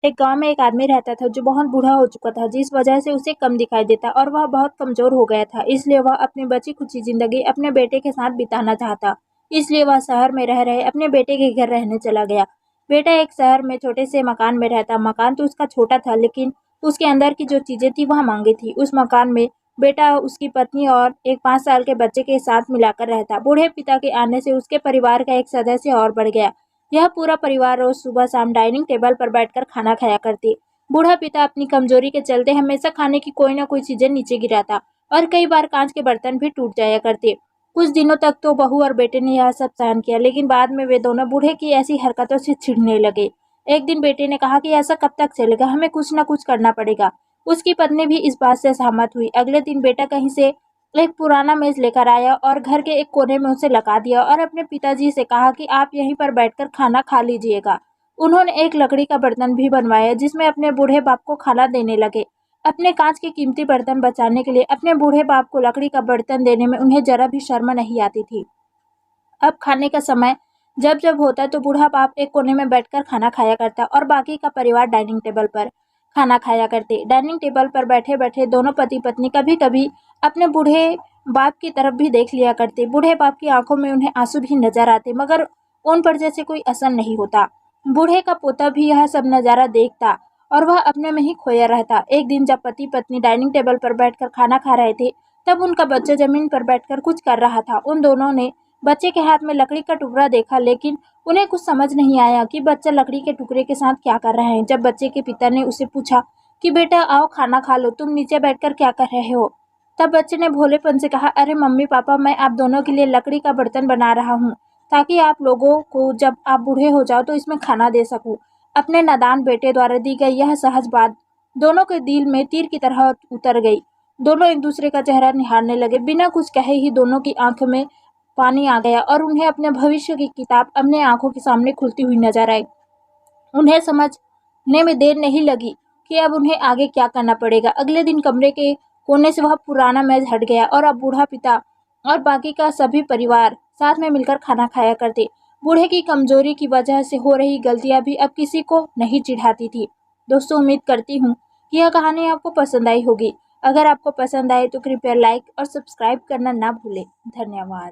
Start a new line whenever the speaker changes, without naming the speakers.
एक गांव में एक आदमी रहता था जो बहुत बूढ़ा हो चुका था, जिस वजह से उसे कम दिखाई देता और वह बहुत कमजोर हो गया था। इसलिए वह अपनी बची खुची जिंदगी अपने बेटे के साथ बिताना चाहता। इसलिए वह शहर में रह रहे अपने बेटे के घर रहने चला गया। बेटा एक शहर में छोटे से मकान में रहता। मकान तो उसका छोटा था, लेकिन उसके अंदर की जो चीजें थी वह महंगी थी। उस मकान में बेटा उसकी पत्नी और एक 5 साल के बच्चे के साथ मिलाकर रहता। बूढ़े पिता के आने से उसके परिवार का एक सदस्य और बढ़ गया। यह पूरा परिवार रोज सुबह शाम डाइनिंग टेबल पर बैठकर खाना खाया करती। बूढ़ा पिता अपनी कमजोरी के चलते हमेशा खाने की कोई न कोई चीजें नीचे गिराता और कई बार कांच के बर्तन भी टूट जाया करते। कुछ दिनों तक तो बहू और बेटे ने यह सब सहन किया, लेकिन बाद में वे दोनों बूढ़े की ऐसी हरकतों से चिढ़ने लगे। एक दिन बेटे ने कहा कि ऐसा कब तक चलेगा, हमें कुछ न कुछ करना पड़ेगा। उसकी पत्नी भी इस बात से सहमत हुई। अगले दिन बेटा कहीं से एक पुराना मेज लेकर आया और घर के एक कोने में उसे लगा दिया और अपने पिताजी से कहा कि आप यहीं पर बैठकर खाना खा लीजिएगा। उन्होंने एक लकड़ी का बर्तन भी बनवाया जिसमें अपने बूढ़े बाप को खाना देने लगे। अपने कांच के कीमती बर्तन बचाने के लिए अपने बूढ़े बाप को लकड़ी का बर्तन देने में उन्हें जरा भी शर्म नहीं आती थी। अब खाने का समय जब जब होता तो बूढ़ा बाप एक कोने में बैठकर खाना खाया करता और बाकी का परिवार डाइनिंग टेबल पर खाना खाया करते। डाइनिंग टेबल पर बैठे बैठे दोनों पति पत्नी कभी कभी अपने बूढ़े बाप की तरफ भी देख लिया करते। बूढ़े बाप की आंखों में उन्हें आंसू भी नजर आते, मगर उन पर जैसे कोई असर नहीं होता। बूढ़े का पोता भी यह सब नजारा देखता और वह अपने में ही खोया रहता। एक दिन जब पति पत्नी डाइनिंग टेबल पर बैठकर खाना खा रहे थे, तब उनका बच्चा जमीन पर बैठकर कुछ कर रहा था। उन दोनों ने बच्चे के हाथ में लकड़ी का टुकड़ा देखा, लेकिन उन्हें कुछ समझ नहीं आया कि बच्चा लकड़ी के टुकड़े के साथ क्या कर रहे हैं। जब बच्चे के पिता ने उसे पूछा कि बेटा आओ खाना खा लो, तुम नीचे बैठकर क्या कर रहे हो, तब बच्चे ने भोलेपन से कहा, अरे मम्मी पापा, मैं आप दोनों के लिए लकड़ी का बर्तन बना रहा हूँ ताकि आप लोगों को जब आप बूढ़े हो जाओ तो इसमें खाना दे सकूं। अपने नादान बेटे द्वारा दी गई यह सहज बात दोनों के दिल में तीर की तरह उतर गई। दोनों एक दूसरे का चेहरा निहारने लगे। बिना कुछ कहे ही दोनों की आंखों में पानी आ गया और उन्हें अपने भविष्य की किताब अपने आंखों के सामने खुलती हुई नजर आई। उन्हें समझने में देर नहीं लगी कि अब उन्हें आगे क्या करना पड़ेगा। अगले दिन कमरे के कोने से वह पुराना मेज हट गया और अब बूढ़ा पिता और बाकी का सभी परिवार साथ में मिलकर खाना खाया करते। बूढ़े की कमजोरी की वजह से हो रही गलतियां भी अब किसी को नहीं चिढ़ाती थी। दोस्तों, उम्मीद करती हूँ कि यह कहानी आपको पसंद आई होगी। अगर आपको पसंद आए तो कृपया लाइक और सब्सक्राइब करना ना भूलें। धन्यवाद।